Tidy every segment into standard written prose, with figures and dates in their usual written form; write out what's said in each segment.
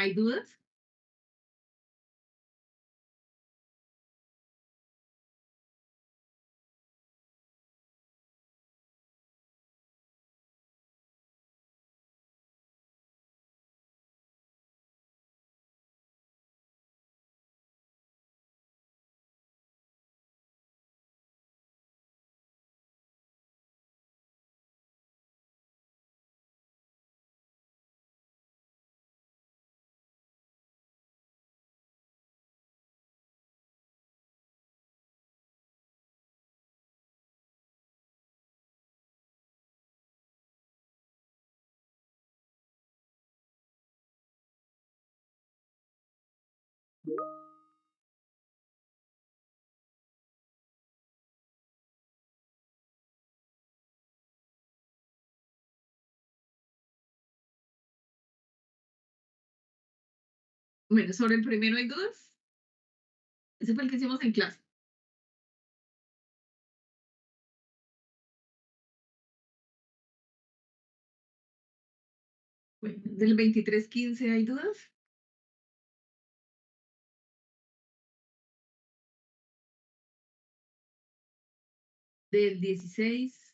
¿Hay dudas? Bueno, sobre el primero hay dudas. Ese fue el que hicimos en clase. Bueno, del 2315 hay dudas. Del 16,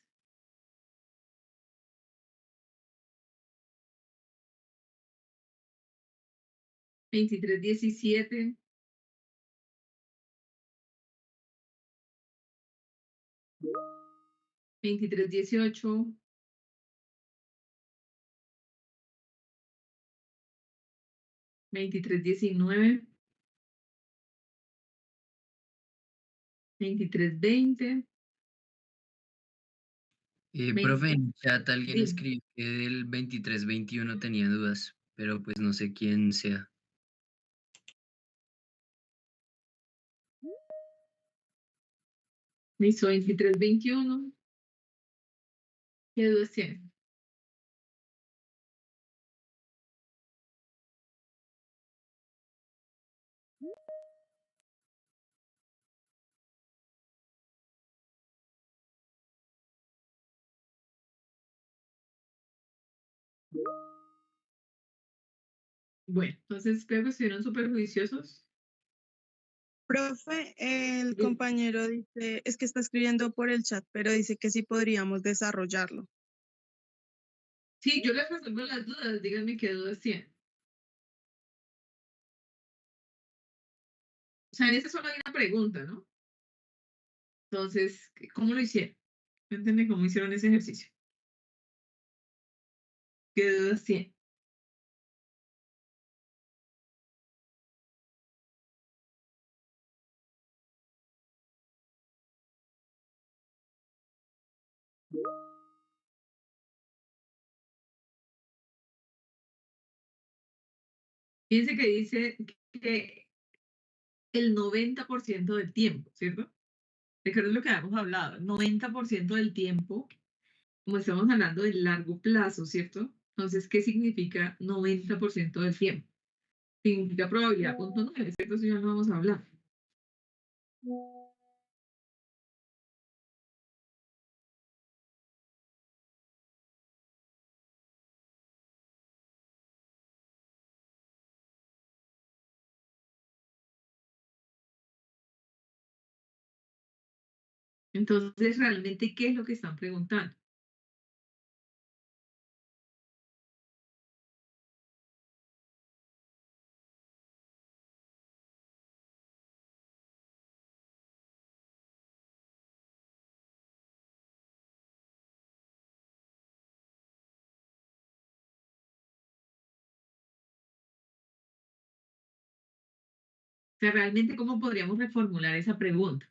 2317, 2318, 2319, 2320, Profe, 20. en chat alguien Dime. escribió que del 23-21 tenía dudas, pero pues no sé quién sea. Listo, 2321. ¿Qué dudas tienen? Bueno, entonces creo que estuvieron súper juiciosos. Profe, el Dime. compañero dice, es que está escribiendo por el chat, pero dice que sí podríamos desarrollarlo. Sí, yo les resuelvo las dudas. Díganme qué dudas tienen. O sea, en esta solo hay una pregunta, ¿no? Entonces, ¿cómo lo hicieron? Cuéntenme cómo hicieron ese ejercicio. ¿Qué dudas tienen? Fíjense que dice que el 90% del tiempo, ¿cierto? Recuerden lo que habíamos hablado, el 90% del tiempo, como estamos hablando de largo plazo, ¿cierto? Entonces, ¿qué significa 90% del tiempo? Significa probabilidad punto nueve, ¿cierto? Eso ya lo vamos a hablar. Entonces, realmente, ¿qué es lo que están preguntando? O sea, realmente, ¿cómo podríamos reformular esa pregunta?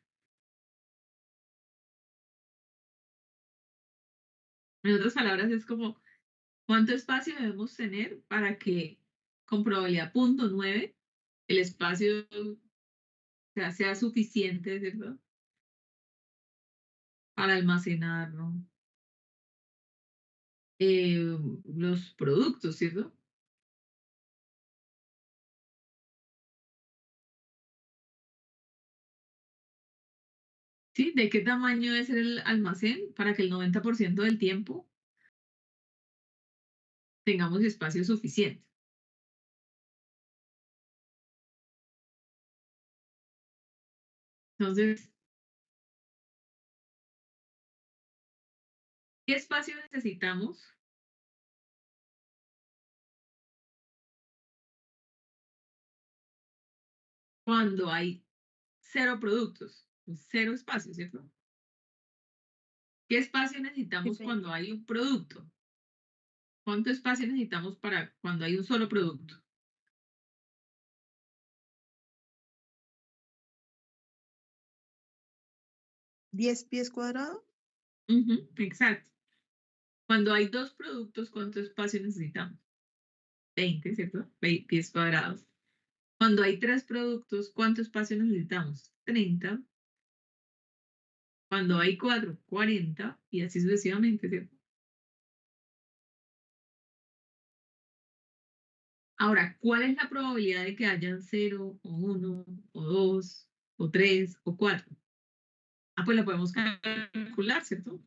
En otras palabras, es como, ¿cuánto espacio debemos tener para que con probabilidad punto nueve el espacio sea suficiente, ¿cierto? Para almacenar, ¿no? Los productos, ¿cierto? ¿Sí? ¿De qué tamaño debe ser el almacén para que el 90% del tiempo tengamos espacio suficiente? Entonces, ¿qué espacio necesitamos cuando hay cero productos? Cero espacio, ¿cierto? ¿Qué espacio necesitamos Sí. cuando hay un producto? ¿Cuánto espacio necesitamos para cuando hay un solo producto? 10 pies cuadrados. Exacto. Cuando hay dos productos, ¿cuánto espacio necesitamos? 20, ¿cierto? Pies cuadrados. Cuando hay tres productos, ¿cuánto espacio necesitamos? 30. Cuando hay cuatro, 40 y así sucesivamente, ¿cierto? Ahora, ¿cuál es la probabilidad de que hayan 0 o 1 o 2 o 3 o 4? Ah, pues la podemos calcular, ¿cierto?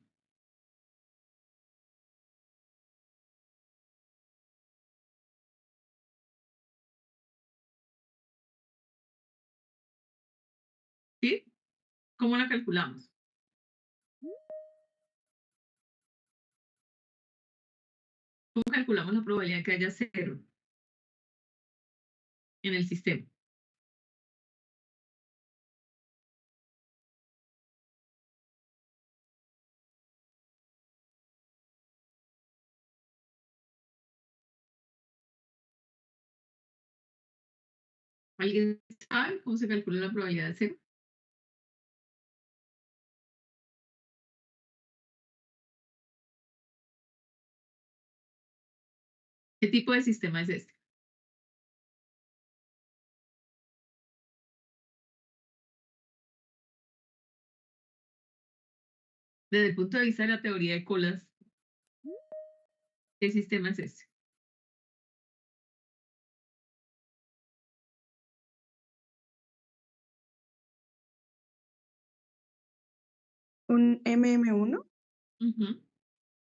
¿Sí? ¿Cómo la calculamos? ¿Cómo calculamos la probabilidad de que haya 0 en el sistema? ¿Alguien sabe cómo se calcula la probabilidad de 0? ¿Qué tipo de sistema es este? Desde el punto de vista de la teoría de colas, ¿qué sistema es este? Un MM1. Ujú.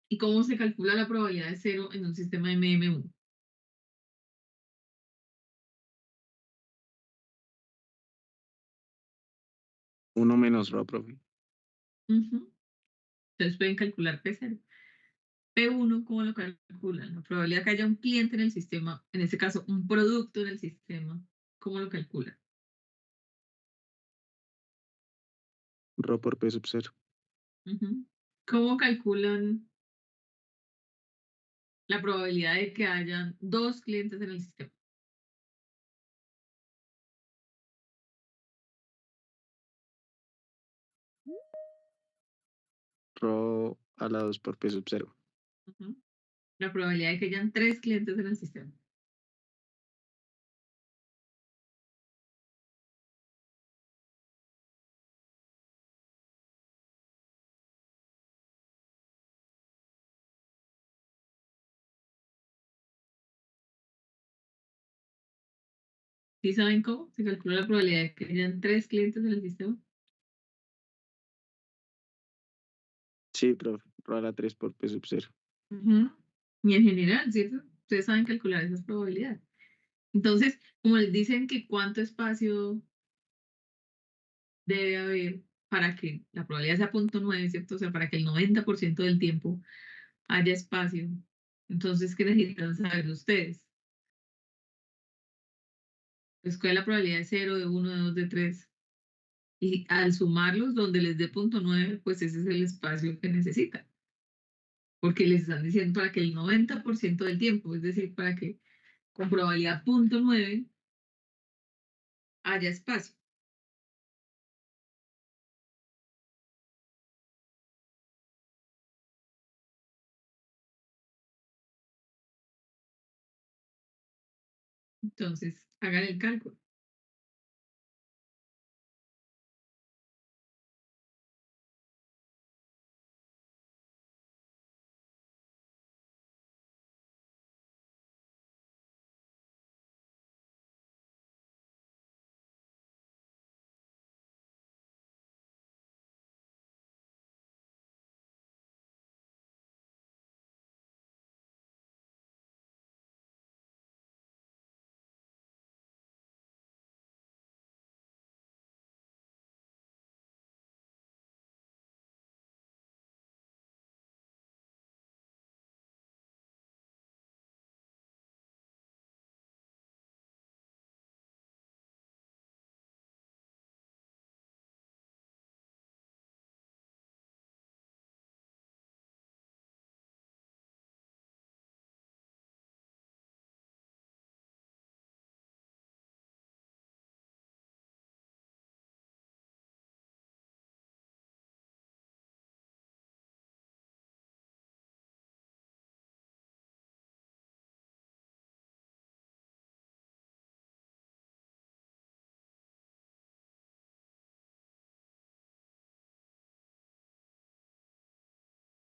¿Y cómo se calcula la probabilidad de 0 en un sistema MM1? Uno menos rho, profe. Ujú. Entonces pueden calcular P0. P1, ¿cómo lo calculan? La probabilidad que haya un cliente en el sistema, en este caso, un producto en el sistema, ¿cómo lo calculan? Rho por P sub 0. Ujú. ¿Cómo calculan la probabilidad de que hayan dos clientes en el sistema? Rho a la 2 por P sub 0. Ujú. La probabilidad de que hayan tres clientes en el sistema. ¿Sí saben cómo se calcula la probabilidad de que hayan tres clientes en el sistema? Sí, profe. Rho a la 3 por P sub 0. Ujú. Y en general, ¿cierto? Ustedes saben calcular esas probabilidades. Entonces, como les dicen que cuánto espacio debe haber para que la probabilidad sea 0.9, ¿cierto? O sea, para que el 90% del tiempo haya espacio. Entonces, ¿qué necesitan saber ustedes? Pues, ¿cuál es la probabilidad de 0, de 1, de 2, de 3? Y al sumarlos, donde les dé 0.9, pues ese es el espacio que necesitan. Porque les están diciendo para que el 90% del tiempo, es decir, para que con probabilidad 0.9 haya espacio. Entonces, hagan el cálculo.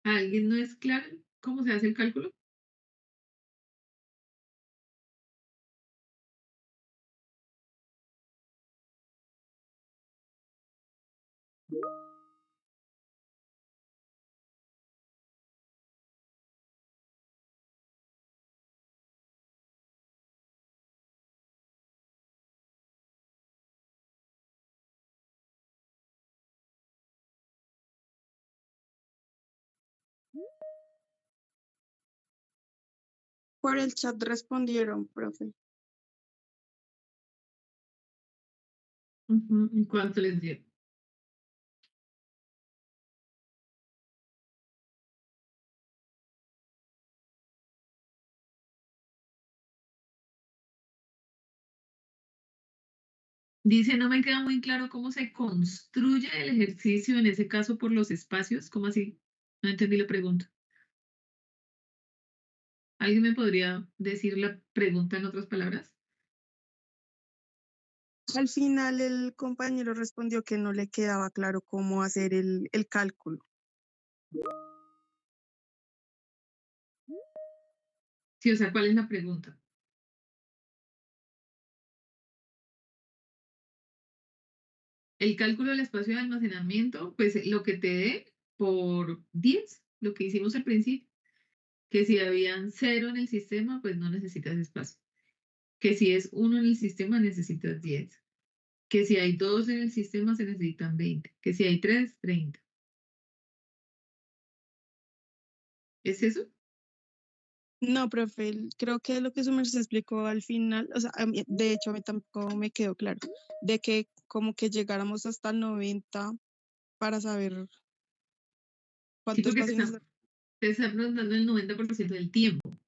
¿A alguien no es claro cómo se hace el cálculo? Por el chat respondieron, profe. ¿Y cuánto les dio? Dice, no me queda muy claro cómo se construye el ejercicio, en ese caso por los espacios. ¿Cómo así? No entendí la pregunta. ¿Alguien me podría decir la pregunta en otras palabras? Al final el compañero respondió que no le quedaba claro cómo hacer el cálculo. Sí, o sea, ¿cuál es la pregunta? El cálculo del espacio de almacenamiento, pues lo que te dé por 10, lo que hicimos al principio, que si habían 0 en el sistema, pues no necesitas espacio. Que si es 1 en el sistema, necesitas 10. Que si hay 2 en el sistema, se necesitan 20. Que si hay 3, 30. ¿Es eso? No, profe, creo que lo que su merced explicó al final, o sea, de hecho a mí tampoco me quedó claro, de que como que llegáramos hasta el 90 para saber Sí, cuánto porque espacio necesitamos. te está preguntando el 90% del tiempo,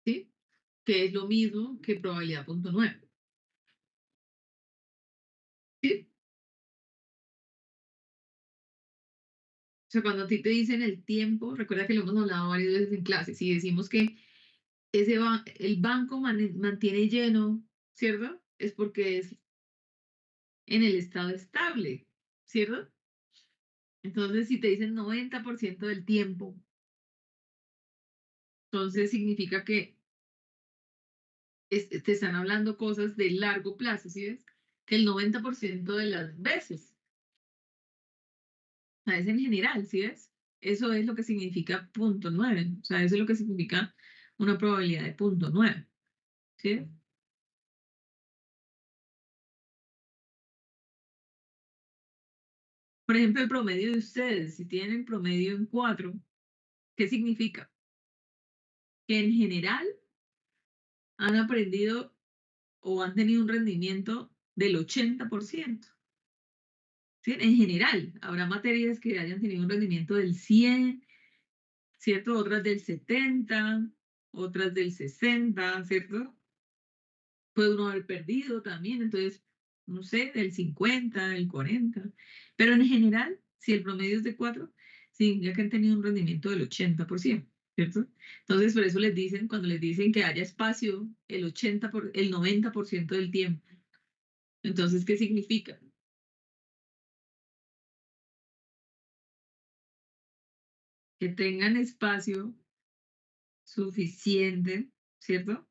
¿sí? Que es lo mismo que probabilidad punto 9. ¿Sí? O sea, cuando a ti te dicen el tiempo, recuerda que lo hemos hablado varias veces en clase, si decimos que el banco mantiene lleno, ¿cierto? Es porque es en el estado estable, ¿cierto? Entonces, si te dicen 90% del tiempo, entonces significa que te están hablando cosas de largo plazo, ¿sí ves? Que el 90% de las veces, o sea, es en general, ¿sí ves? Eso es lo que significa punto 9, o sea, eso es lo que significa una probabilidad de punto 9, ¿sí ves? Por ejemplo, el promedio de ustedes, si tienen promedio en 4, ¿qué significa? Que en general han aprendido o han tenido un rendimiento del 80%. ¿Sí? En general, habrá materias que hayan tenido un rendimiento del 100, ¿cierto? Otras del 70, otras del 60, ¿cierto? Puede uno haber perdido también, entonces, no sé, del 50, del 40. Pero en general, si el promedio es de 4, significa que han tenido un rendimiento del 80%, ¿cierto? Entonces, por eso les dicen, cuando les dicen que haya espacio el 90% del tiempo. Entonces, ¿qué significa? Que tengan espacio suficiente, ¿cierto?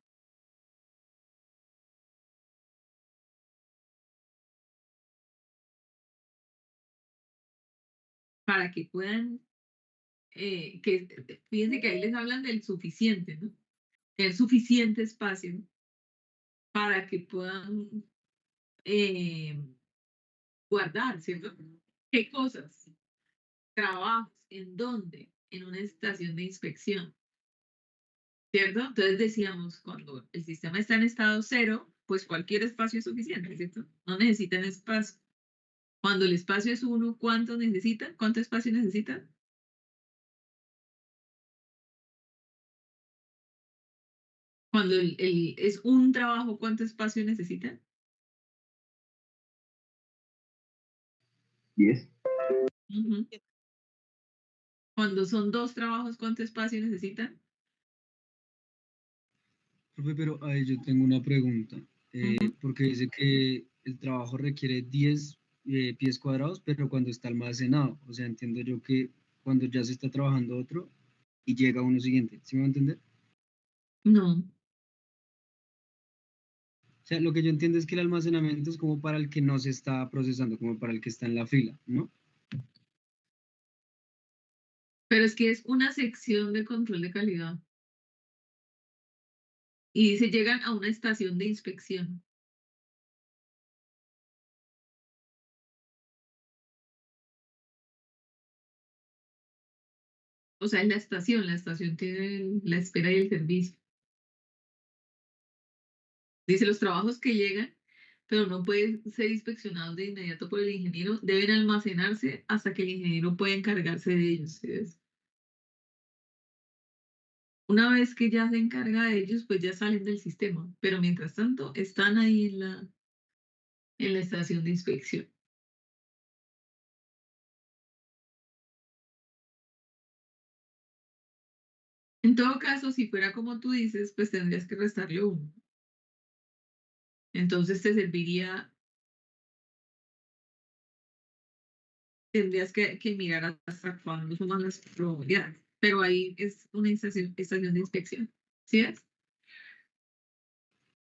Para que puedan, fíjense que ahí les hablan del suficiente, ¿no? Tener suficiente espacio para que puedan eh, guardar, ¿cierto? ¿Qué cosas? Trabajos, ¿en dónde? En una estación de inspección, ¿cierto? Entonces decíamos, cuando el sistema está en estado cero, pues cualquier espacio es suficiente, ¿cierto? No necesitan espacio. Cuando el espacio es 1, ¿cuánto necesitan? ¿Cuánto espacio necesitan? Cuando es un trabajo, ¿cuánto espacio necesitan? 10. Ujú. Cuando son 2 trabajos, ¿cuánto espacio necesitan? Profe, pero ahí yo tengo una pregunta, Ujú. porque dice que el trabajo requiere 10 pies cuadrados, pero cuando está almacenado, o sea, entiendo yo que cuando ya se está trabajando otro y llega uno siguiente. ¿Sí me va a entender? No, O sea, lo que yo entiendo es que el almacenamiento es como para el que no se está procesando, como para el que está en la fila, ¿no? pero es que es una sección de control de calidad. Y dice, llegan a una estación de inspección. O sea, es la estación tiene la espera y el servicio. Dice, los trabajos que llegan, pero no pueden ser inspeccionados de inmediato por el ingeniero, deben almacenarse hasta que el ingeniero pueda encargarse de ellos. ¿Sí ves? Una vez que ya se encarga de ellos, pues ya salen del sistema, pero mientras tanto están ahí en la estación de inspección. En todo caso, si fuera como tú dices, pues tendrías que restarle uno. Entonces te serviría, tendrías que mirar hasta cuándo suman las probabilidades. Pero ahí es una estación de inspección. ¿Sí ves?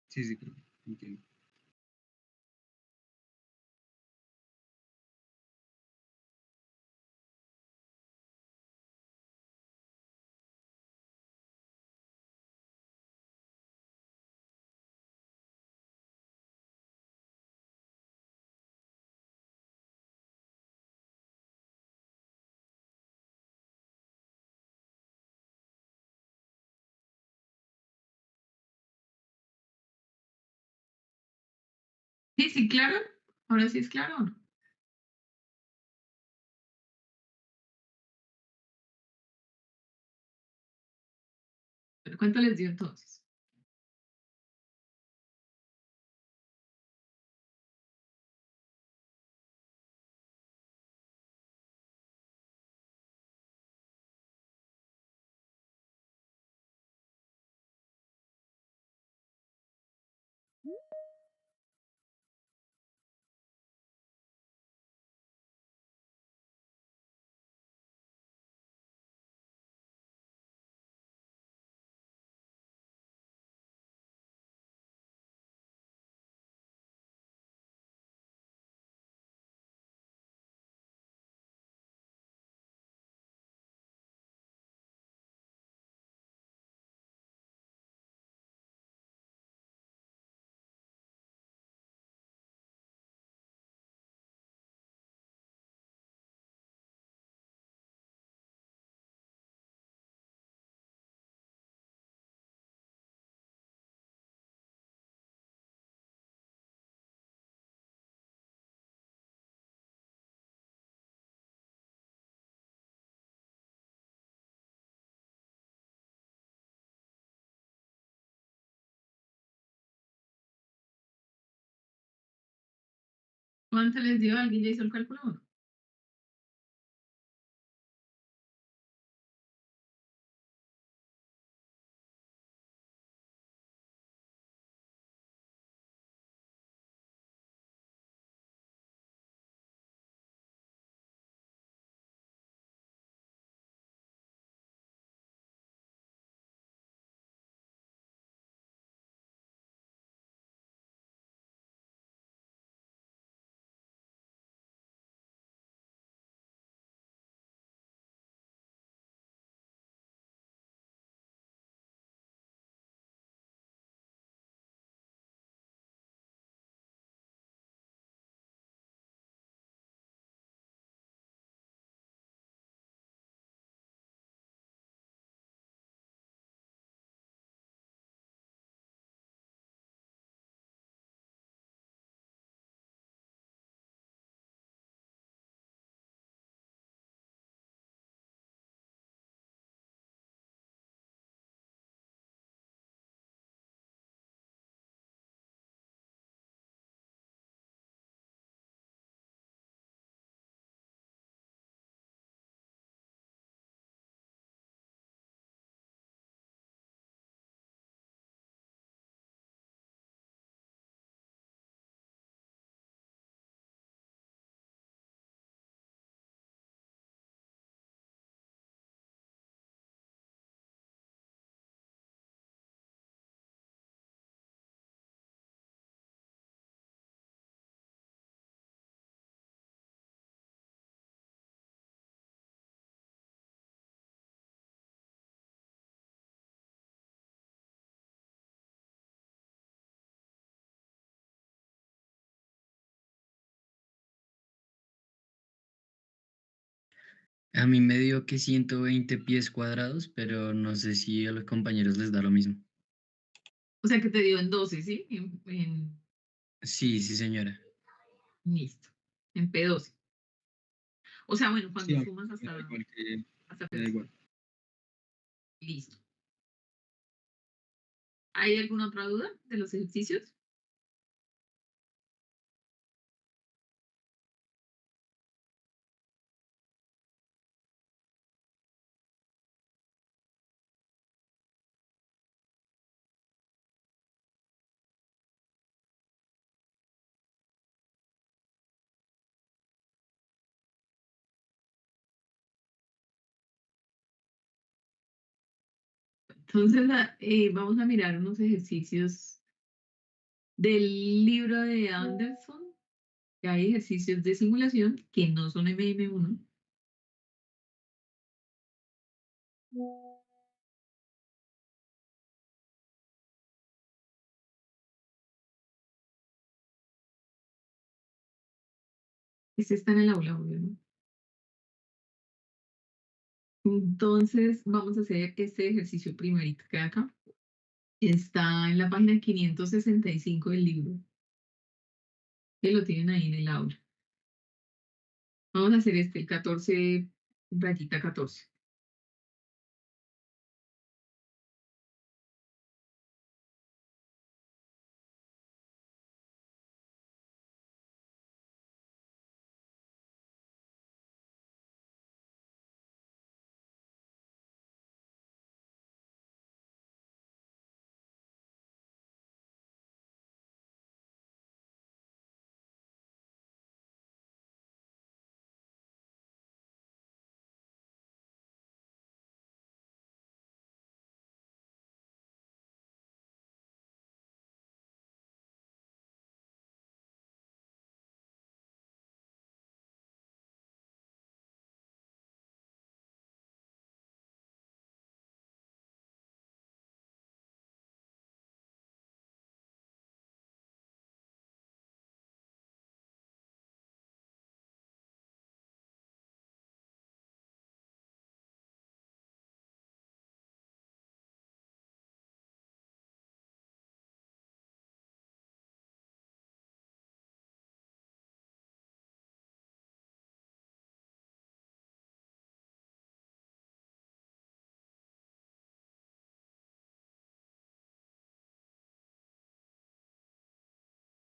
Sí, sí, profe, entiendo. Sí, sí, claro. Ahora sí es claro o no. Pero ¿cuánto les dio entonces? ¿Cuánto les dio? ¿Alguien ya hizo el cálculo o no? A mí me dio que 120 pies cuadrados, pero no sé si a los compañeros les da lo mismo. O sea que te dio en 12, ¿sí? Sí, sí, señora. Listo. En P12. O sea, bueno, Sí, cuando a mí sumas me da hasta, igual que hasta me da P12. igual. Listo. ¿Hay alguna otra duda de los ejercicios? Entonces, vamos a mirar unos ejercicios del libro de Anderson, que hay ejercicios de simulación que no son MM1. Este está en el aula, obvio, ¿no? Entonces, vamos a hacer este ejercicio primerito que hay acá. Está en la página 565 del libro, que lo tienen ahí en el aula. Vamos a hacer el 14, rayita 14.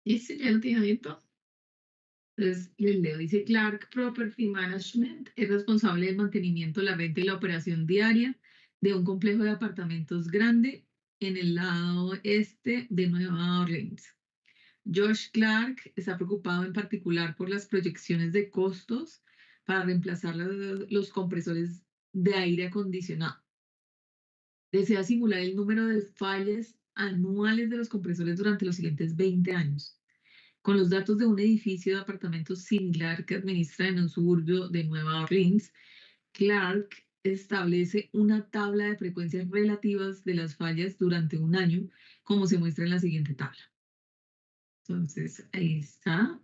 Y este ya lo tiene abierto. Entonces, les leo. Dice, Clark Property Management es responsable del mantenimiento, la renta y la operación diaria de un complejo de apartamentos grande en el lado este de Nueva Orleans. Josh Clark está preocupado en particular por las proyecciones de costos para reemplazar los compresores de aire acondicionado. Desea simular el número de fallas anuales de los compresores durante los siguientes 20 años. Con los datos de un edificio de apartamentos similar que administra en un suburbio de Nueva Orleans, Clark establece una tabla de frecuencias relativas de las fallas durante un año, como se muestra en la siguiente tabla. Entonces, ahí está.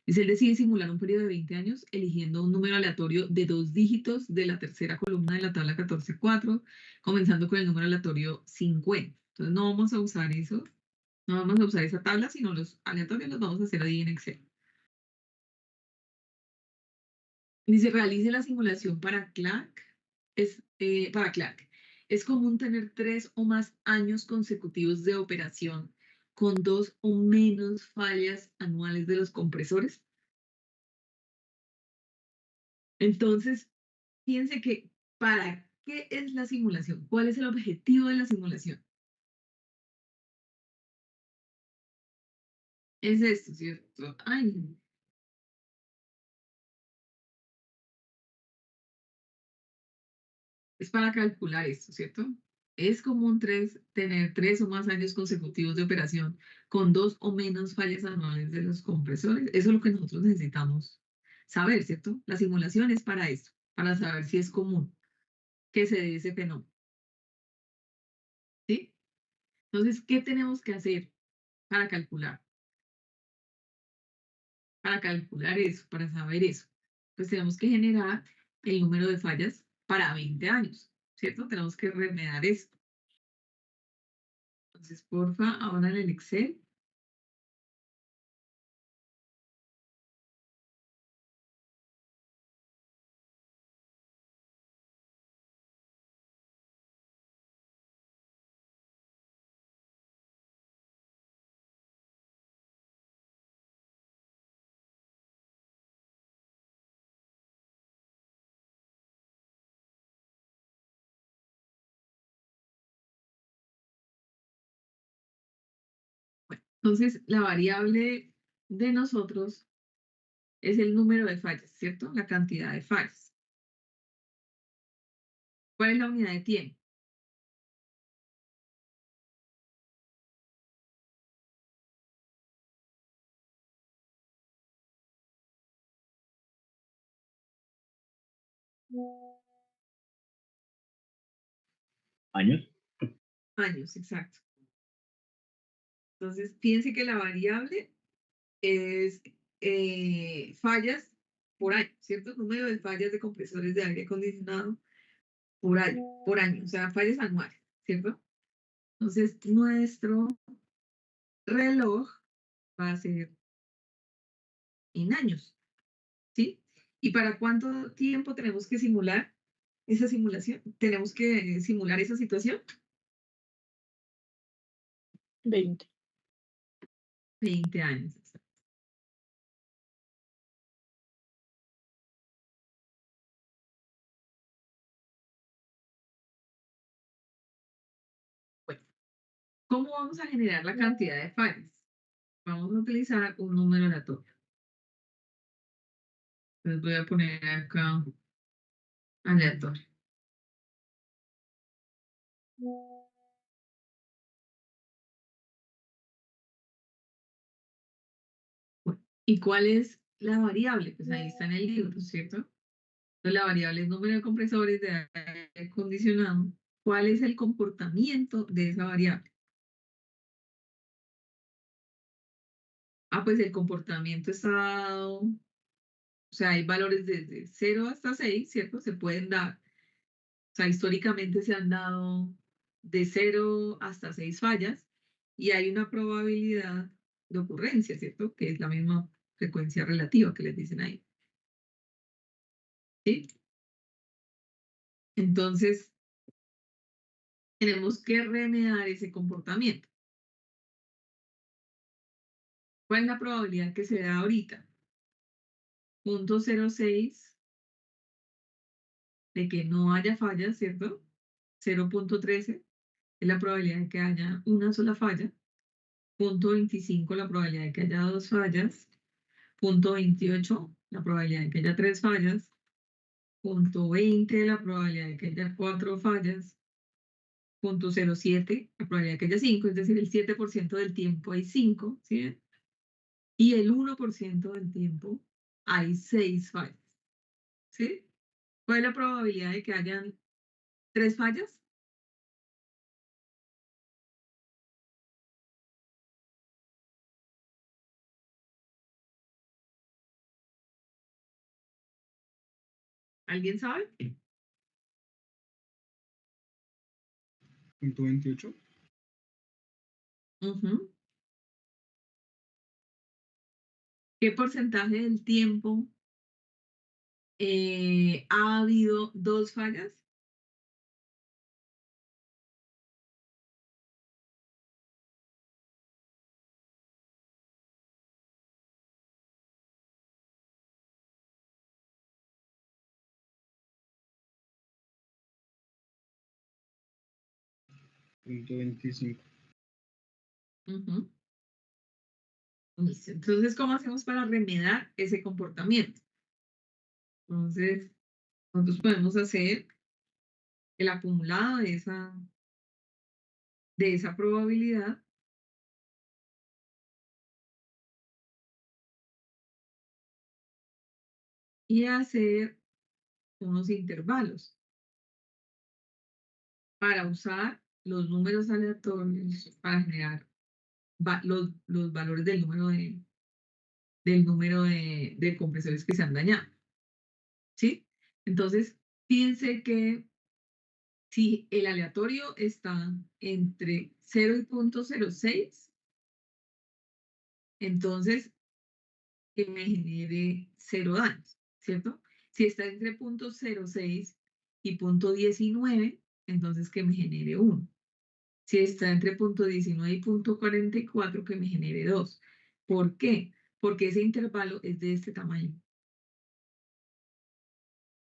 Dice, él decide simular un periodo de 20 años eligiendo un número aleatorio de 2 dígitos de la tercera columna de la tabla 14.4, comenzando con el número aleatorio 50. Entonces, no vamos a usar eso, no vamos a usar esa tabla, sino los aleatorios los vamos a hacer ahí en Excel. Dice, realice la simulación para Clark. Para Clark. Es común tener 3 o más años consecutivos de operación con 2 o menos fallas anuales de los compresores. Entonces, fíjense que ¿para qué es la simulación? ¿Cuál es el objetivo de la simulación? Es esto, ¿cierto? Ay, es para calcular esto, ¿cierto? Es común tener 3 o más años consecutivos de operación con 2 o menos fallas anuales de los compresores. Eso es lo que nosotros necesitamos saber, ¿cierto? La simulación es para eso, para saber si es común que se dé ese fenómeno, ¿sí? Entonces, ¿qué tenemos que hacer para calcular? Para calcular eso, para saber eso, pues tenemos que generar el número de fallas para 20 años, ¿cierto? Tenemos que remediar esto. Entonces, porfa, ahora en el Excel. Entonces, la variable de nosotros es el número de fallas, ¿cierto? La cantidad de fallas. ¿Cuál es la unidad de tiempo? ¿Años? Años, exacto. Entonces, piense que la variable es fallas por año, ¿cierto? Número de fallas de compresores de aire acondicionado por año, o sea, fallas anuales, ¿cierto? Entonces, nuestro reloj va a ser en años, ¿sí? ¿Y para cuánto tiempo tenemos que simular esa simulación? ¿Tenemos que simular esa situación? 20. 20 años. Bueno, ¿cómo vamos a generar la cantidad de fallas? Vamos a utilizar un número aleatorio. Entonces voy a poner acá aleatorio. Bueno, ¿y cuál es la variable? Pues ahí está en el libro, ¿cierto? Entonces la variable es número de compresores de aire acondicionado. ¿Cuál es el comportamiento de esa variable? Ah, pues el comportamiento está dado, o sea, hay valores desde 0 hasta 6, ¿cierto? Se pueden dar. O sea, históricamente se han dado de 0 hasta 6 fallas y hay una probabilidad de ocurrencia, ¿cierto? Que es la misma frecuencia relativa que les dicen ahí. ¿Sí? Entonces, tenemos que remediar ese comportamiento. ¿Cuál es la probabilidad que se da ahorita? 0.06 de que no haya fallas, ¿cierto? 0.13 es la probabilidad de que haya una sola falla. 0.25 la probabilidad de que haya 2 fallas. 0.28 la probabilidad de que haya 3 fallas. 0.20 la probabilidad de que haya 4 fallas. 0.07 la probabilidad de que haya 5, es decir, el 7% del tiempo hay 5, ¿sí? Y el 1% del tiempo hay 6 fallas, ¿sí? ¿Cuál es la probabilidad de que hayan 3 fallas? ¿Alguien sabe? .28. Ujú. ¿Qué porcentaje del tiempo ha habido 2 fallas? .25. Ujú. Listo. Entonces, ¿cómo hacemos para remediar ese comportamiento? Entonces, nosotros podemos hacer el acumulado de esa probabilidad y hacer unos intervalos para usar los números aleatorios para generar los valores del número de compresores que se han dañado. ¿Sí? Entonces, fíjense que si el aleatorio está entre 0 y 0.06, entonces que me genere 0 daños, ¿cierto? Si está entre 0.06 y 0.19, entonces que me genere 1. Si está entre 0.19 y 0.44, que me genere 2. ¿Por qué? Porque ese intervalo es de este tamaño.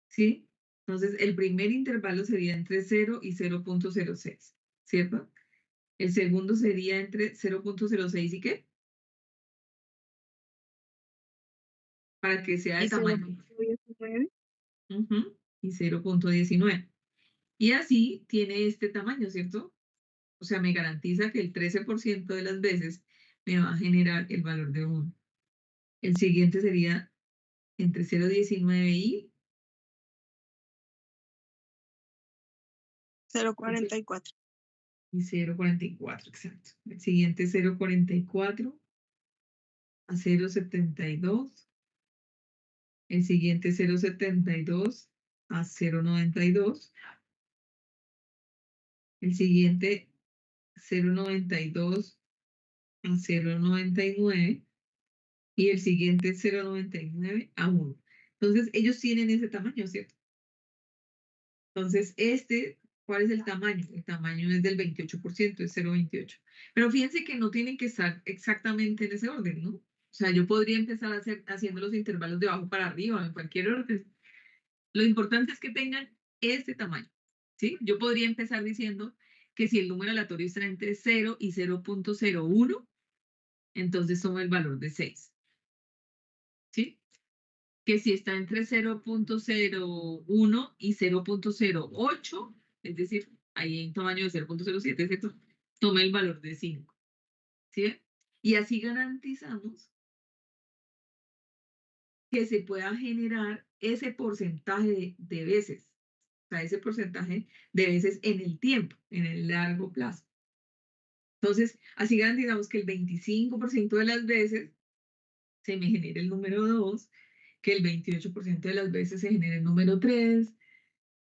¿Sí? Entonces, el primer intervalo sería entre 0 y 0.06, ¿cierto? El segundo sería entre 0.06 y ¿qué? Para que sea de Y tamaño. 0.19. Ujú, y 0.19. Y así tiene este tamaño, ¿cierto? O sea, me garantiza que el 13% de las veces me va a generar el valor de 1. El siguiente sería entre 0.19 y 0.44. 0.44, exacto. El siguiente 0.44 a 0.72. El siguiente 0.72 a 0.92. El siguiente 0.92 a 0.99. Y el siguiente 0.99 a 1. Entonces, ellos tienen ese tamaño, ¿cierto? Entonces, ¿cuál es el tamaño? El tamaño es del 28%, es 0.28. Pero fíjense que no tienen que estar exactamente en ese orden, ¿no? O sea, yo podría empezar haciendo los intervalos de abajo para arriba, en cualquier orden. Lo importante es que tengan este tamaño, ¿sí? Yo podría empezar diciendo que si el número aleatorio está entre 0 y 0.01, entonces toma el valor de 6, ¿sí? Que si está entre 0.01 y 0.08, es decir, ahí hay un tamaño de 0.07, ¿cierto? Toma el valor de 5, ¿sí? Y así garantizamos que se pueda generar ese porcentaje de veces, o sea, ese porcentaje de veces en el tiempo, en el largo plazo. Entonces, así garantizamos que el 25% de las veces se me genere el número 2, que el 28% de las veces se genere el número 3,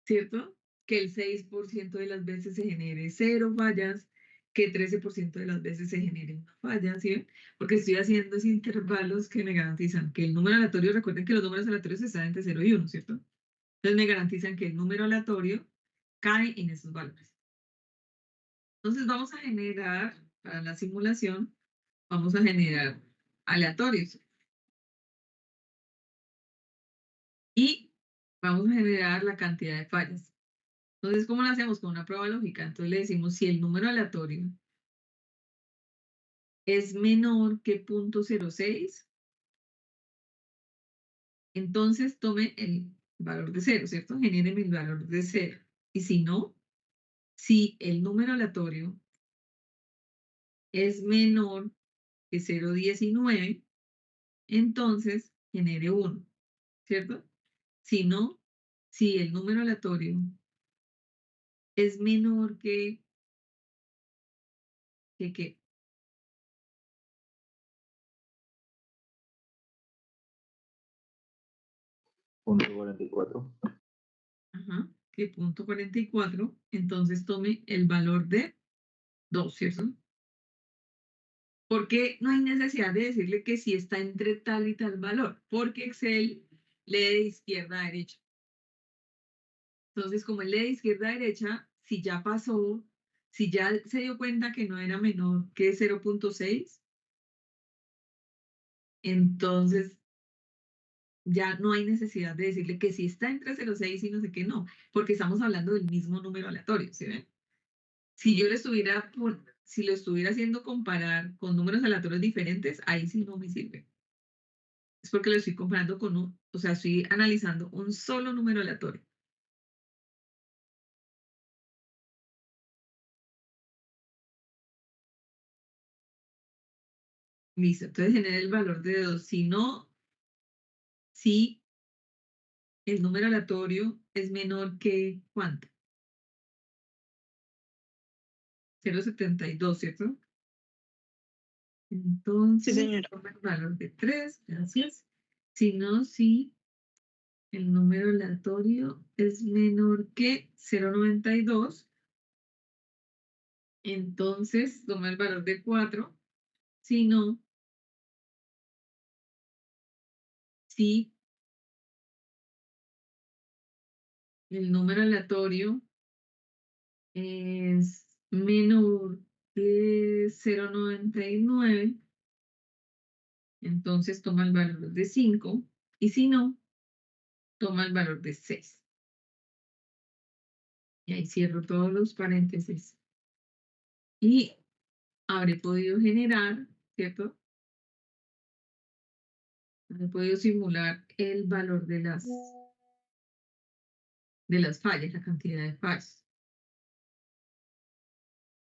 ¿cierto? Que el 6% de las veces se genere 0 fallas, que el 13% de las veces se genere una falla, ¿sí? Porque estoy haciendo esos intervalos que me garantizan que el número aleatorio, recuerden que los números aleatorios están entre 0 y 1, ¿cierto? Entonces me garantizan que el número aleatorio cae en esos valores. Entonces vamos a generar, para la simulación, vamos a generar aleatorios. Y vamos a generar la cantidad de fallas. Entonces, ¿cómo lo hacemos? Con una prueba lógica. Entonces le decimos si el número aleatorio es menor que 0.06, entonces tome el valor de 0, ¿cierto? Genéreme el valor de 0. Y si no, si el número aleatorio es menor que 0.19, entonces genere 1, ¿cierto? Si no, si el número aleatorio es menor que ¿qué? Punto 44. Ajá, que 0.44, entonces tome el valor de 2, ¿cierto? Porque no hay necesidad de decirle que si está entre tal y tal valor, porque Excel lee de izquierda a derecha. Entonces, como él lee de izquierda a derecha, si ya pasó, si ya se dio cuenta que no era menor que 0.6, entonces ya no hay necesidad de decirle que si está entre 0.6 y no sé qué, no, porque estamos hablando del mismo número aleatorio, ¿sí ven? Si yo si lo estuviera haciendo comparar con números aleatorios diferentes, ahí sí no me sirve. Es porque lo estoy comparando con o sea, estoy analizando un solo número aleatorio. Listo, entonces genera el valor de 2. Si no, si el número aleatorio es menor que ¿cuánto? 0.72, ¿cierto? Entonces, Sí, señora. toma el valor de 3, gracias. Si no, si el número aleatorio es menor que 0,92, entonces toma el valor de 4. Si no, si el número aleatorio es menor que 0,99, entonces toma el valor de 5. Y si no, toma el valor de 6. Y ahí cierro todos los paréntesis. Y habré podido generar, ¿cierto? Habré podido simular el valor de las fallas, la cantidad de fallas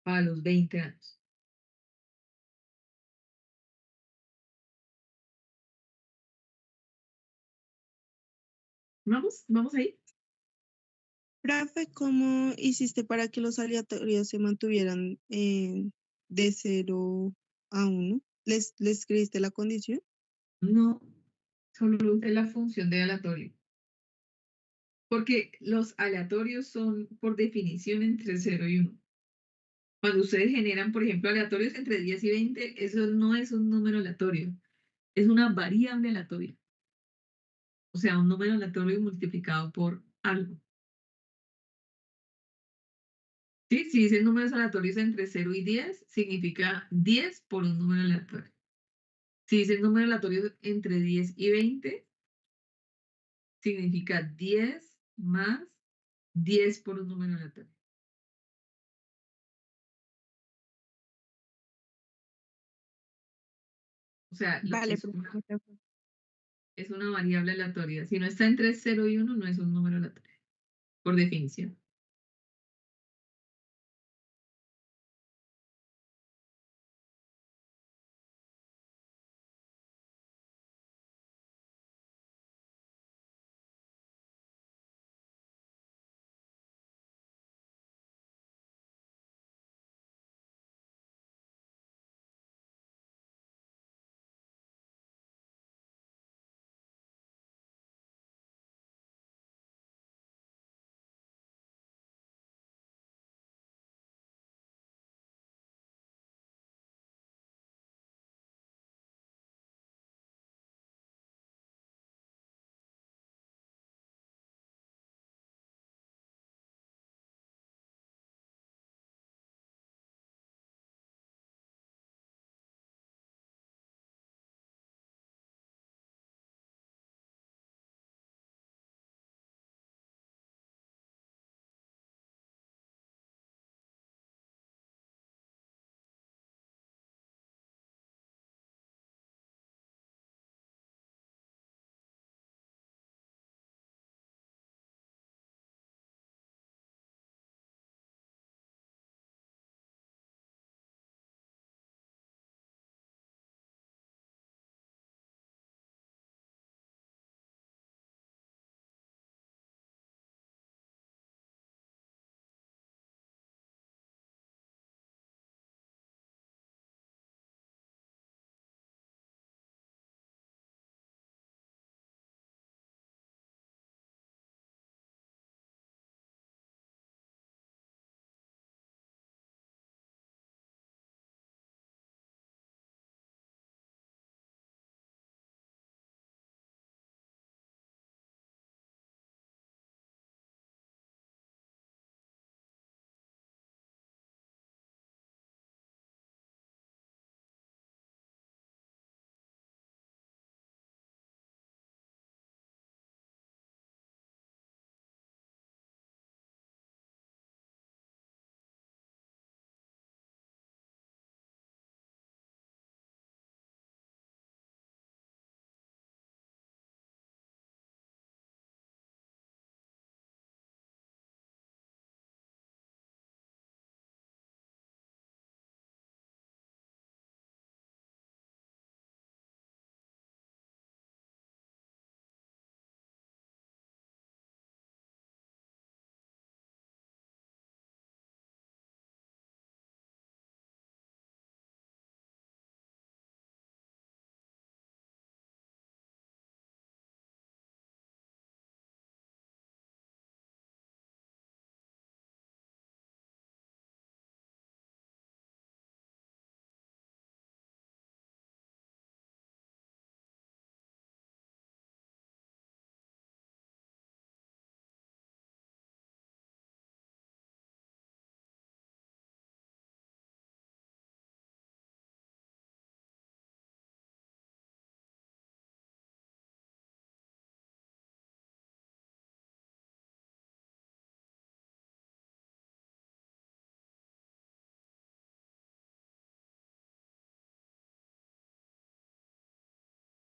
para los 20 años. ¿Vamos ahí? Profe, ¿cómo hiciste para que los aleatorios se mantuvieran de 0 a 1? ¿Les escribiste la condición? No, solo usé la función de aleatorio. Porque los aleatorios son, por definición, entre 0 y 1. Cuando ustedes generan, por ejemplo, aleatorios entre 10 y 20, eso no es un número aleatorio, es una variable aleatoria. O sea, un número aleatorio multiplicado por algo. ¿Sí? Si dicen números aleatorios entre 0 y 10, significa 10 por un número aleatorio. Si dicen número aleatorio entre 10 y 20, significa 10 más 10 por un número aleatorio. O sea, lo que Vale, es profe. es una variable aleatoria. Si no está entre 0 y 1, no es un número aleatorio, por definición.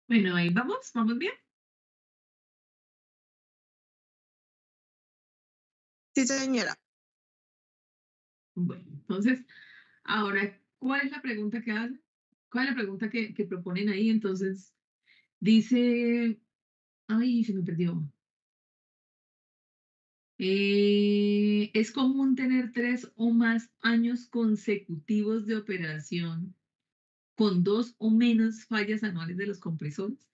Bueno, ahí vamos bien. Sí, señora. Bueno, entonces, ahora, ¿cuál es la pregunta que hacen? ¿Cuál es la pregunta que proponen ahí? Entonces, dice, ay, se me perdió. ¿Es común tener 3 o más años consecutivos de operación con 2 o menos fallas anuales de los compresores?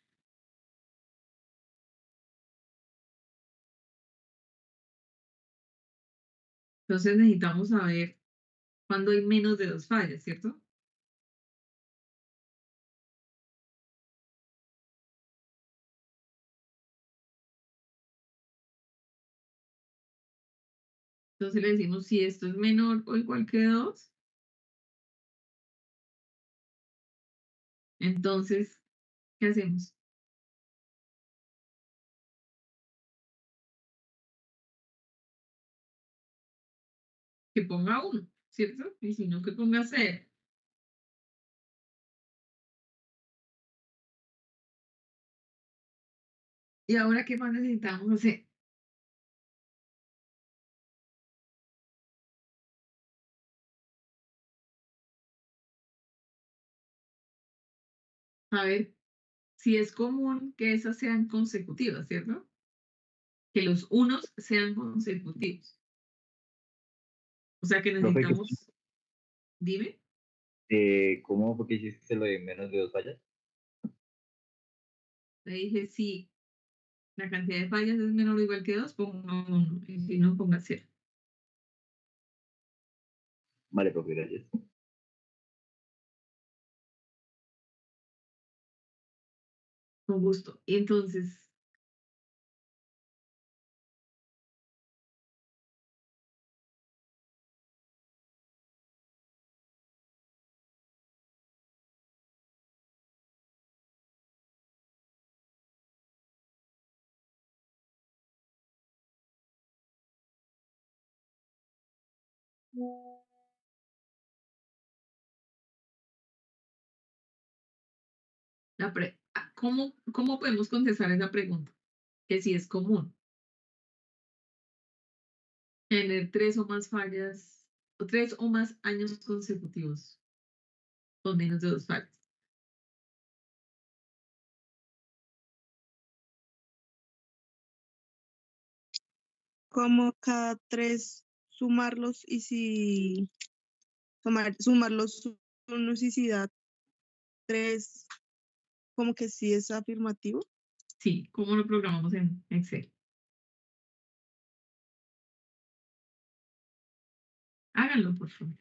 Entonces necesitamos saber cuándo hay menos de 2 fallas, ¿cierto? Entonces le decimos si esto es menor o igual que 2. Entonces, ¿qué hacemos? Que ponga 1, ¿cierto? Y si no, que ponga 0. ¿Y ahora qué más necesitamos hacer? A ver si es común que esas sean consecutivas, ¿cierto? Que los unos sean consecutivos. O sea que Profe, necesitamos, dime, ¿cómo fue que hiciste lo de menos de 2 fallas? le dije si la cantidad de fallas es menor o igual que 2, ponga 1. Y si no, ponga 0. Vale, profe, gracias. Con gusto. Y entonces, ¿cómo podemos contestar esa pregunta? Que si es común tener 3 o más fallas, o 3 o más años consecutivos con menos de 2 fallas. Como cada 3 sumarlos y si sumarlos unos y si da 3, como que sí es afirmativo. Sí, ¿cómo lo programamos en Excel? Háganlo, por favor.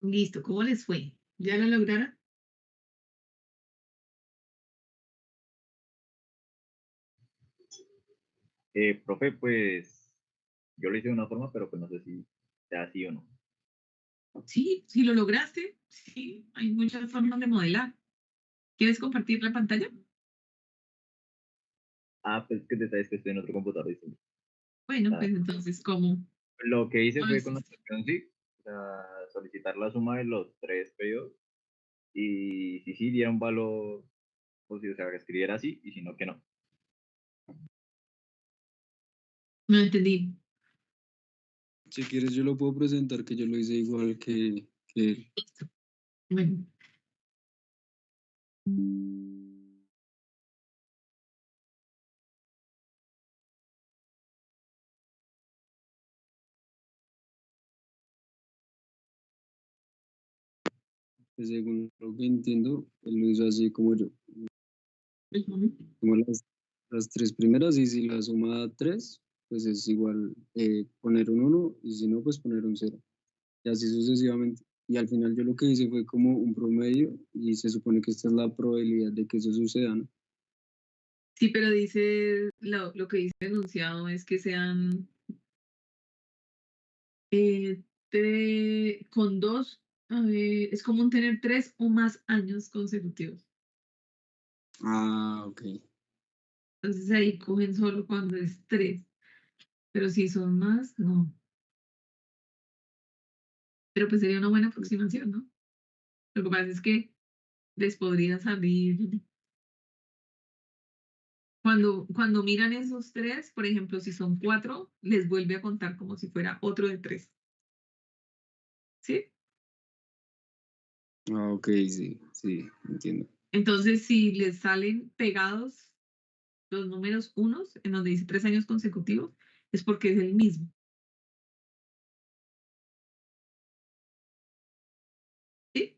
Listo, ¿cómo les fue? ¿Ya lo lograron? Profe, pues yo lo hice de una forma, pero pues no sé si sea así o no. Sí, sí lo lograste. Sí, hay muchas formas de modelar. ¿Quieres compartir la pantalla? Ah, pues que el detalle es que estoy en otro computador distinto. Bueno, Ah, pues entonces, ¿cómo? lo que hice ¿Cómo lo fue con la hiciste? expresión sí, o sea, solicitar la suma de los tres periodos y si sí diera un valor, pues sí, o sea, que escribiera así y si no, que no. No entendí. Si quieres, yo lo puedo presentar, que yo lo hice igual que él. Listo. Bueno, Pues, según lo que entiendo, él lo hizo así como yo. ujú. Como las tres primeras, y si la suma da 3, pues es igual poner un 1, y si no, pues poner un 0. Y así sucesivamente. Y al final yo lo que hice fue como un promedio, y se supone que esta es la probabilidad de que eso suceda, ¿no? Sí, pero dice, lo que dice el enunciado es que sean con dos, a ver, es común tener 3 o más años consecutivos. Ah, ok. Entonces ahí cogen solo cuando es 3, pero si son más, no. Pero pues sería una buena aproximación, ¿no? Lo que pasa es que les podría salir, cuando miran esos 3, por ejemplo, si son 4, les vuelve a contar como si fuera otro de 3, ¿sí? Ah, ok, sí, sí, entiendo. Entonces, si les salen pegados los números unos, en donde dice 3 años consecutivos, es porque es el mismo, ¿sí?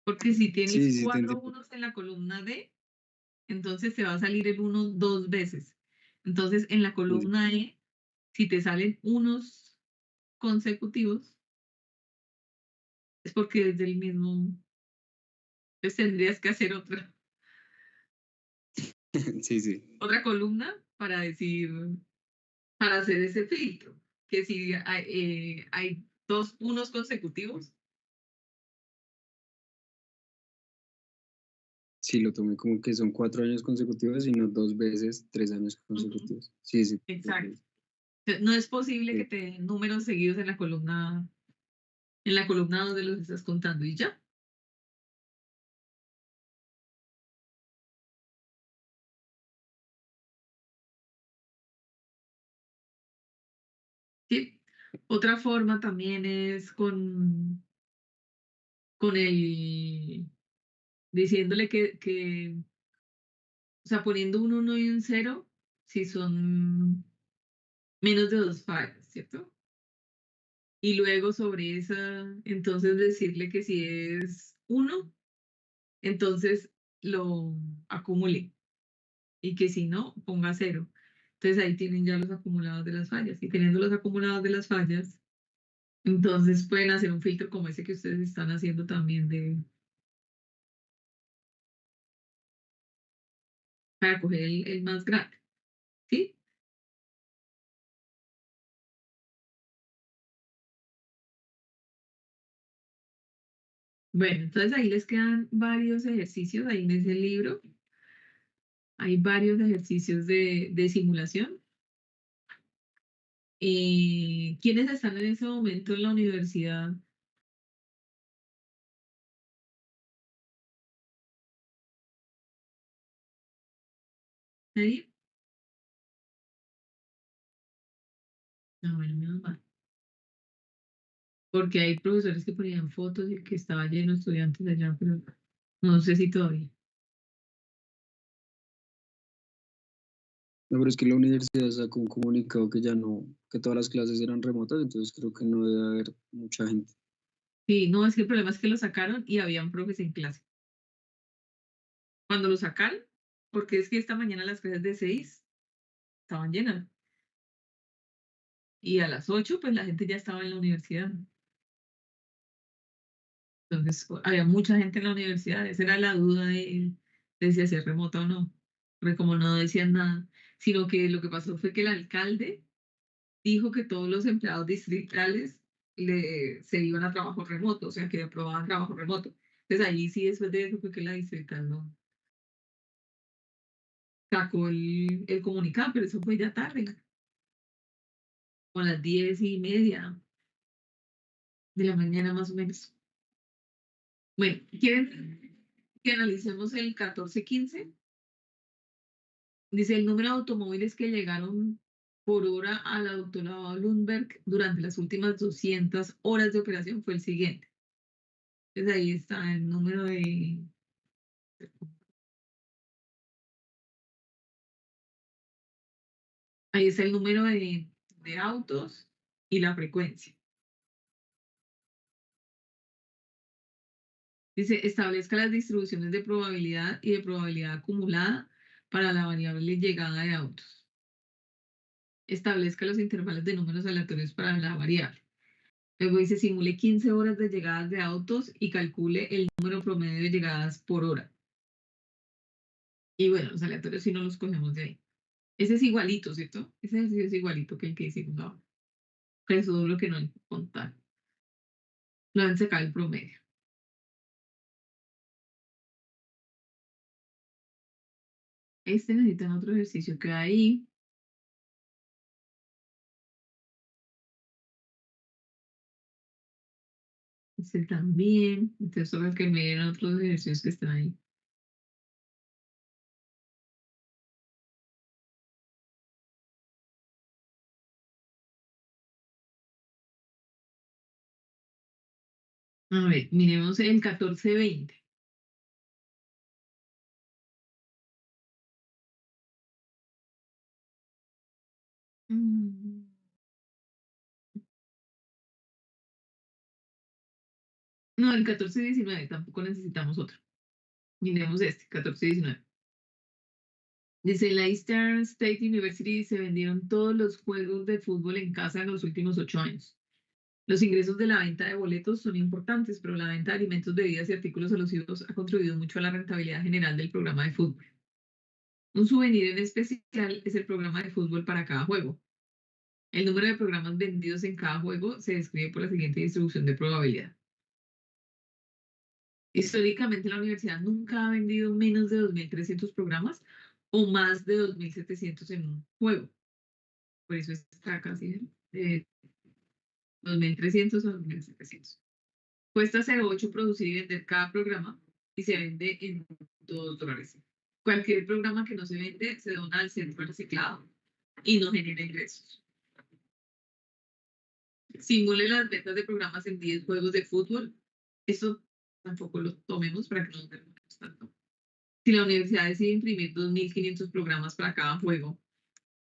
Porque si tienes Sí, sí, te 4 entiendo. unos en la columna D, entonces te va a salir el 1 2 veces. Entonces, en la Sí, sí. columna E, si te salen unos consecutivos, es porque es del mismo. Entonces tendrías que hacer Sí, sí. otra columna para decir, para hacer ese filtro. Que si hay 2 unos consecutivos, Sí, lo tomé como que son 4 años consecutivos y no 2 veces 3 años ujú, consecutivos. Sí, sí. exacto. Ok. No es posible que Sí. te den números seguidos en la columna donde los estás contando y ya. ¿Sí? Otra forma también es con el, diciéndole o sea, poniendo un 1 y un 0, si son menos de 2 fallas, ¿cierto? Y luego sobre esa, entonces decirle que si es 1, entonces lo acumule y que si no, ponga 0. Entonces ahí tienen ya los acumulados de las fallas. Y teniendo los acumulados de las fallas, entonces pueden hacer un filtro como ese que ustedes están haciendo también para coger el más grande. ¿Sí? Bueno, entonces ahí les quedan varios ejercicios, ahí en ese libro hay varios ejercicios de simulación. ¿Quiénes están en ese momento en la universidad? ¿Nadie? No, bueno, menos mal. Porque hay profesores que ponían fotos y que estaba lleno de estudiantes allá, pero no sé si todavía. No, pero es que la universidad sacó un comunicado que ya no, que todas las clases eran remotas, entonces creo que no debe haber mucha gente. Sí, no, es que el problema es que lo sacaron y habían profes en clase. Cuando lo sacaron, porque es que esta mañana las clases de 6 estaban llenas. y a las 8 pues la gente ya estaba en la universidad. Entonces había mucha gente en la universidad, esa era la duda de si hacía remota o no, porque como no decían nada, sino que lo que pasó fue que el alcalde dijo que todos los empleados distritales se iban a trabajo remoto, o sea que aprobaban trabajo remoto. Entonces ahí sí, después de eso fue que la distrital no sacó el comunicado, pero eso fue ya tarde, como a las 10:30 de la mañana más o menos. Bueno, ¿quieren que analicemos el 14-15? Dice, el número de automóviles que llegaron por hora a la autolavado Lundberg durante las últimas 200 horas de operación fue el siguiente. Entonces ahí está el número de... Ahí está el número de autos y la frecuencia. Dice, establezca las distribuciones de probabilidad y de probabilidad acumulada para la variable llegada de autos. Establezca los intervalos de números aleatorios para la variable. Luego dice, simule 15 horas de llegadas de autos y calcule el número promedio de llegadas por hora. Y bueno, los aleatorios sí no los cogemos de ahí. Ese es igualito, ¿cierto? Ese ejercicio es igualito que el que hicimos ahora. Eso es lo que no hay que contar. Lo han sacado el promedio. Este necesitan otro ejercicio que hay. Este también. Entonces, solo que me den otros ejercicios que están ahí. A ver, miremos el 14-20. No, el 14-19 tampoco necesitamos otro. Miremos este, 14-19. Dice, en la Eastern State University se vendieron todos los juegos de fútbol en casa en los últimos 8 años. Los ingresos de la venta de boletos son importantes, pero la venta de alimentos, bebidas y artículos alusivos ha contribuido mucho a la rentabilidad general del programa de fútbol. Un souvenir en especial es el programa de fútbol para cada juego. El número de programas vendidos en cada juego se describe por la siguiente distribución de probabilidad. Históricamente, la universidad nunca ha vendido menos de 2.300 programas o más de 2.700 en un juego. Por eso está casi de 2.300 o 2.700. Cuesta 0,8 producir y vender cada programa y se vende en $2. Cualquier programa que no se vende se dona al centro reciclado y no genera ingresos. Simule las ventas de programas en 10 juegos de fútbol. Eso tampoco lo tomemos para que no nos demoremos tanto. Si la universidad decide imprimir 2.500 programas para cada juego,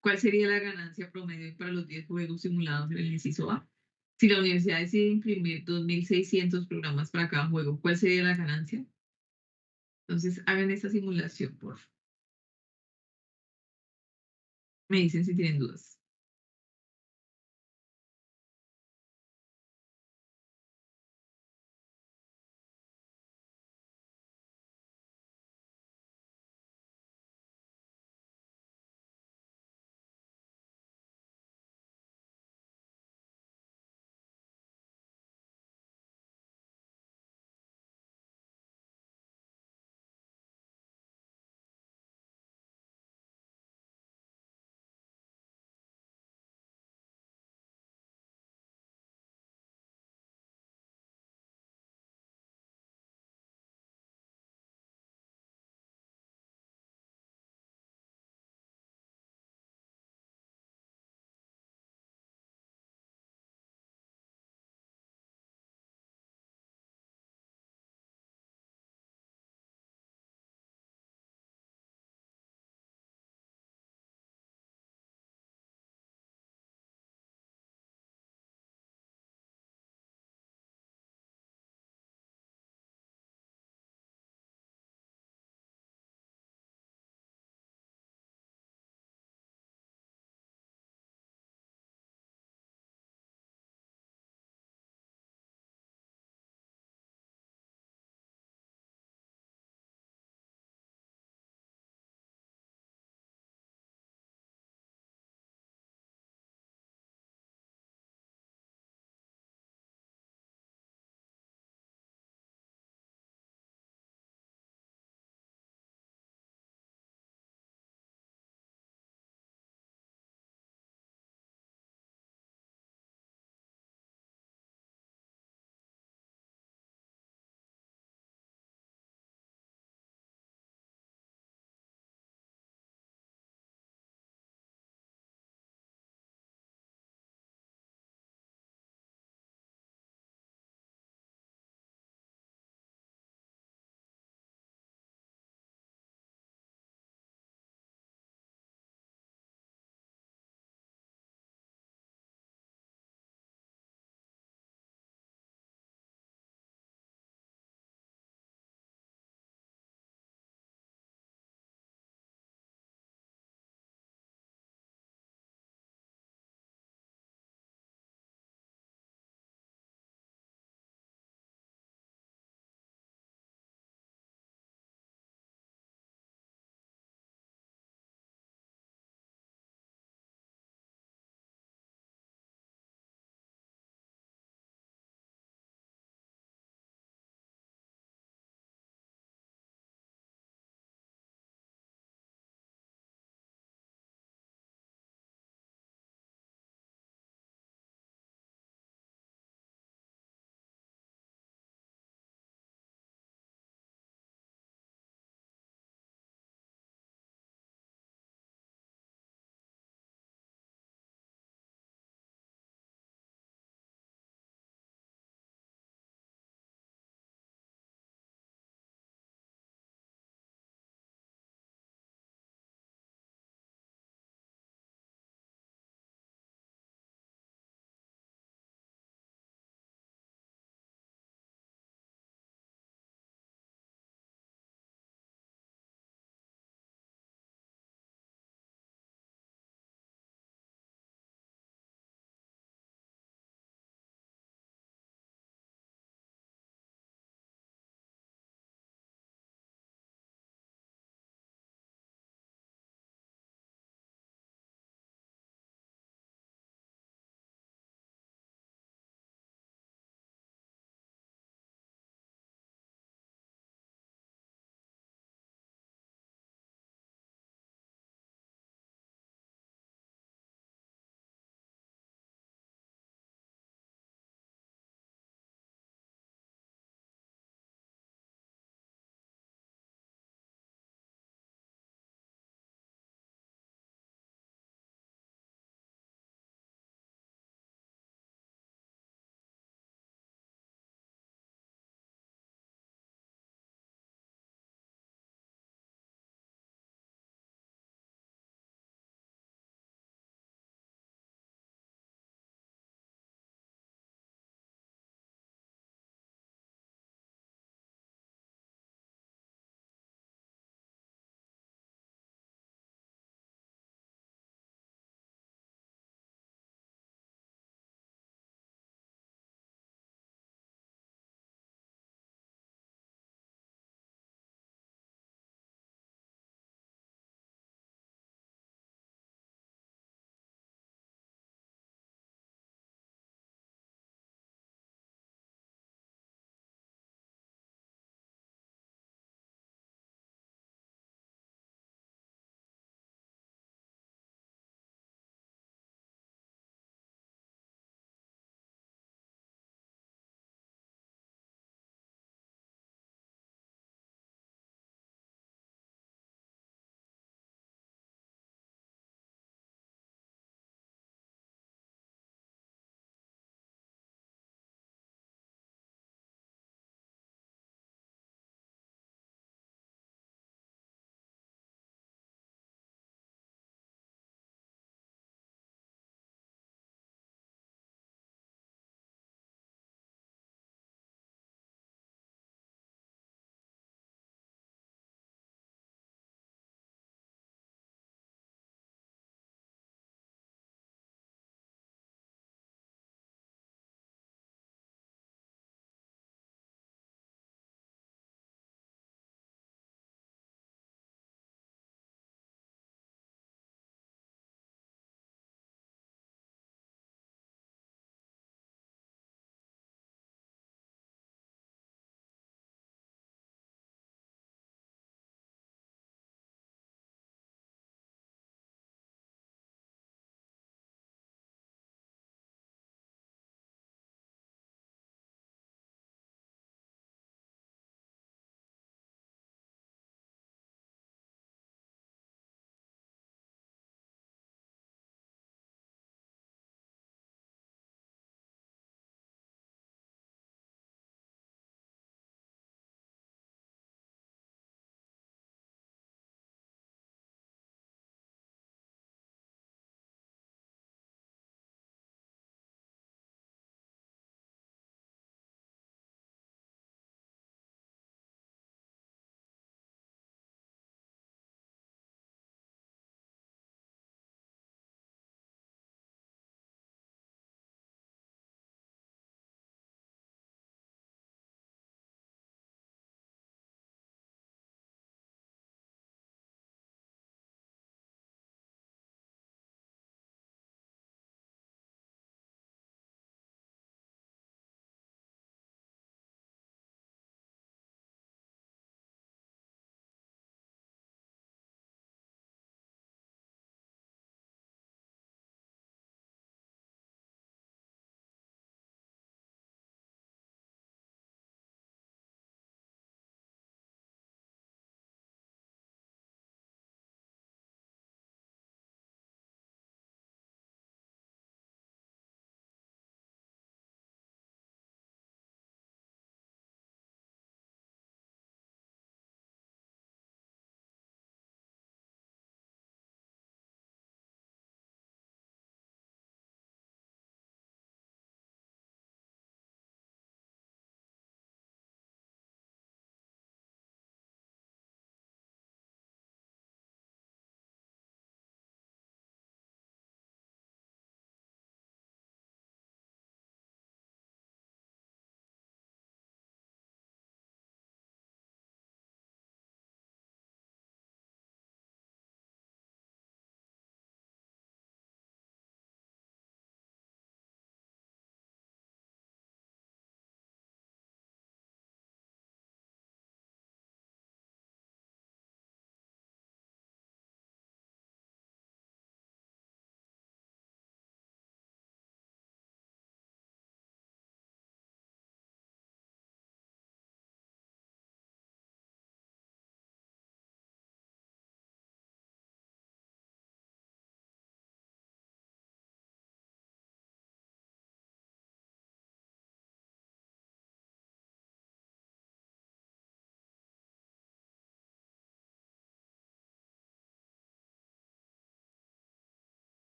¿cuál sería la ganancia promedio para los 10 juegos simulados en el inciso A? Si la universidad decide imprimir 2.600 programas para cada juego, ¿cuál sería la ganancia? Entonces, hagan esta simulación, por favor. Me dicen si tienen dudas.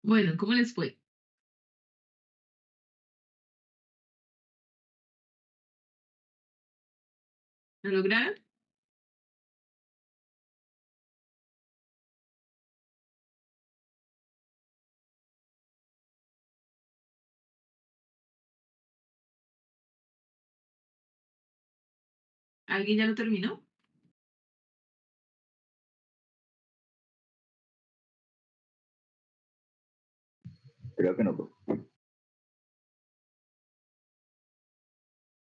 Bueno, ¿cómo les fue? ¿Lo lograron? ¿Alguien ya lo terminó? Creo que no, pues.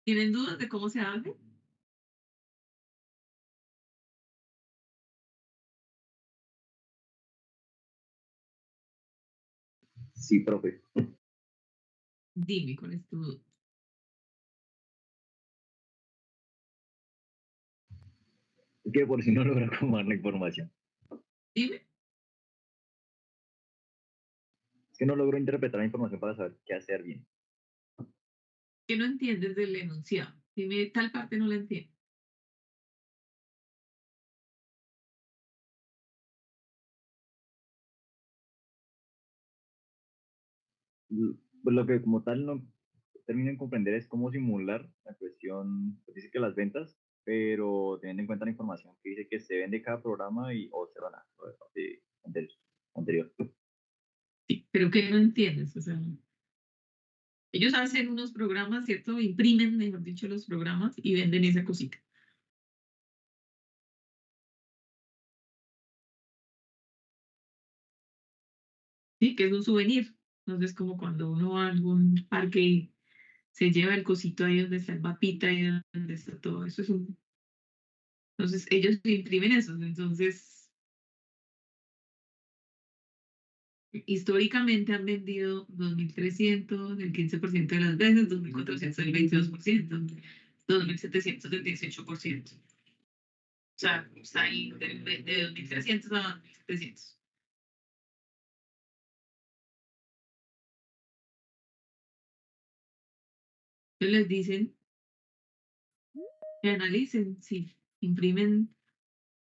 ¿Tienen dudas de cómo se hace? Sí, profe. Dime cuál es tu duda. Es que por si no logro acomodar la información. Dime. Es que no logro interpretar la información para saber qué hacer bien. ¿Qué no entiendes del enunciado? Dime, tal parte no la entiendo. Pues lo que como tal no termino en comprender es cómo simular la cuestión, pues dice que las ventas, pero teniendo en cuenta la información que dice que se vende cada programa y o se van a anterior. Sí, pero ¿qué no entiendes? O sea, ellos hacen unos programas, ¿cierto? Imprimen, mejor dicho, los programas y venden esa cosita. Sí, que es un souvenir. Entonces, como cuando uno va a algún parque y se lleva el cosito ahí donde está el mapita y donde está todo eso. Entonces, ellos imprimen eso. Entonces, históricamente han vendido 2.300 el 15% de las veces, 2.400 el 22%, 2.700 el 18%. O sea, está ahí de 2.300 a 2.700. Entonces les dicen que analicen, si imprimen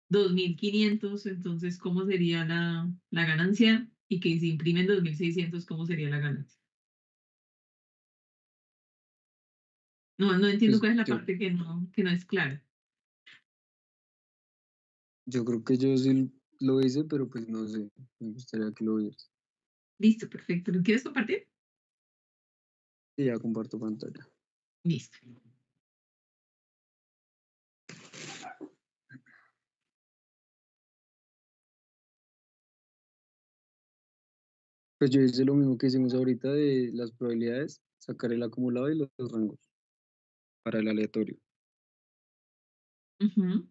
2.500, entonces, ¿cómo sería la ganancia? Y que si imprimen 2.600, ¿cómo sería la ganancia? No entiendo Pues cuál es la yo, parte que no es clara. yo creo que yo sí lo hice, pero pues no sé. Me gustaría que lo vieras. Listo, perfecto. ¿Lo quieres compartir? Y ya comparto pantalla. Listo. Pues yo hice lo mismo que hicimos ahorita de las probabilidades, sacar el acumulado y los rangos para el aleatorio. Ujú.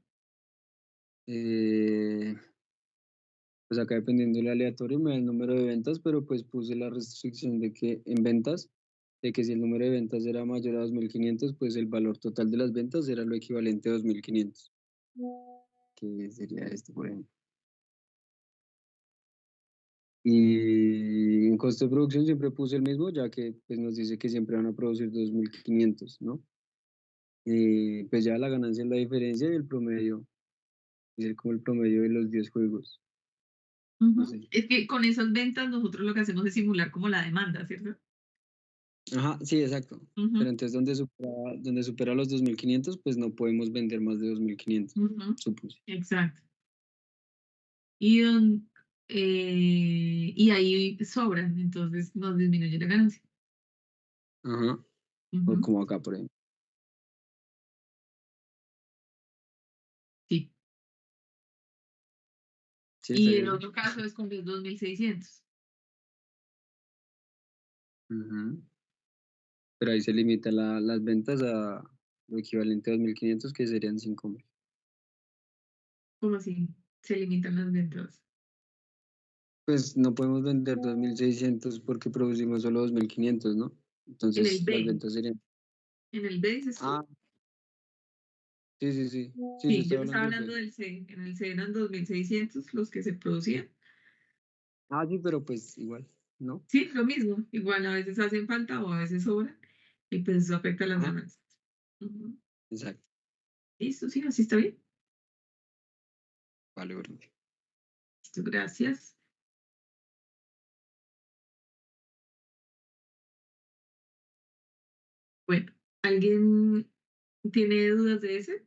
Pues acá dependiendo del aleatorio me da el número de ventas, pero pues puse la restricción de que en ventas, de que si el número de ventas era mayor a 2.500, pues el valor total de las ventas era lo equivalente a 2.500, que sería este, por ejemplo. Y en costo de producción siempre puse el mismo, ya que pues nos dice que siempre van a producir 2.500, ¿no? Pues ya la ganancia es la diferencia y el promedio, es como el promedio de los 10 juegos. No Ujú. sé. Es que con esas ventas nosotros lo que hacemos es simular como la demanda, ¿cierto? Ajá, sí, exacto. Ujú, Pero entonces donde supera los 2.500, pues no podemos vender más de 2.500, ujú. supuse. Exacto. Y, y ahí sobran, entonces nos disminuye la ganancia. Ajá, o Ujú. como acá, por ejemplo. Sí. Sí, Y estaría el bien. otro caso es con los 2.600. Y Sí. el otro caso es con los 2.600. Ujú. Pero ahí se limita las ventas a lo equivalente a 2.500, que serían 5.000. ¿Cómo así? Se limitan las ventas. Pues no podemos vender 2.600 porque producimos solo 2.500, ¿no? En el Entonces las B. ventas serían... En el B dices tú. Ah, sí, sí, sí. Sí, yo Sí, yo estoy te estaba hablando del hablando B. del C. En el C eran 2.600 los que se producían. Ah, sí, pero pues igual, ¿no? Sí, lo mismo. Igual a veces hacen falta o a veces sobran. Y pues eso afecta a las Ajá, ganancias. Ujú. exacto. Listo, sí, así está bien. Vale, bro. Listo, gracias. ¿Alguien tiene dudas de ese?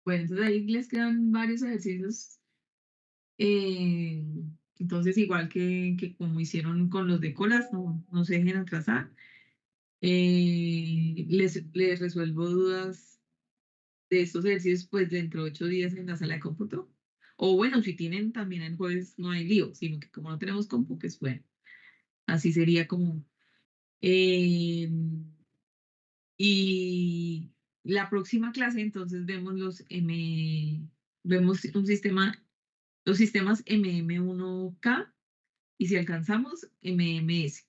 Bueno, entonces ahí les quedan varios ejercicios. eh, entonces, igual que como hicieron con los de colas, no se dejen atrasar. Les resuelvo dudas de estos ejercicios pues dentro de 8 días en la sala de cómputo. O bueno, si tienen también el jueves no hay lío, sino que como no tenemos compu, pues bueno, así sería como. eh, y la próxima clase entonces vemos vemos los sistemas MM1K y si alcanzamos MMS.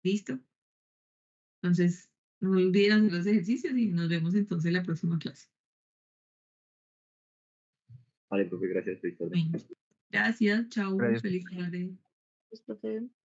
¿Listo? Entonces, no olviden hacer los ejercicios y nos vemos entonces en la próxima clase. Vale, profe, gracias. Feliz tarde. Bueno, gracias, chao, Gracias. feliz tarde. Pues, profe.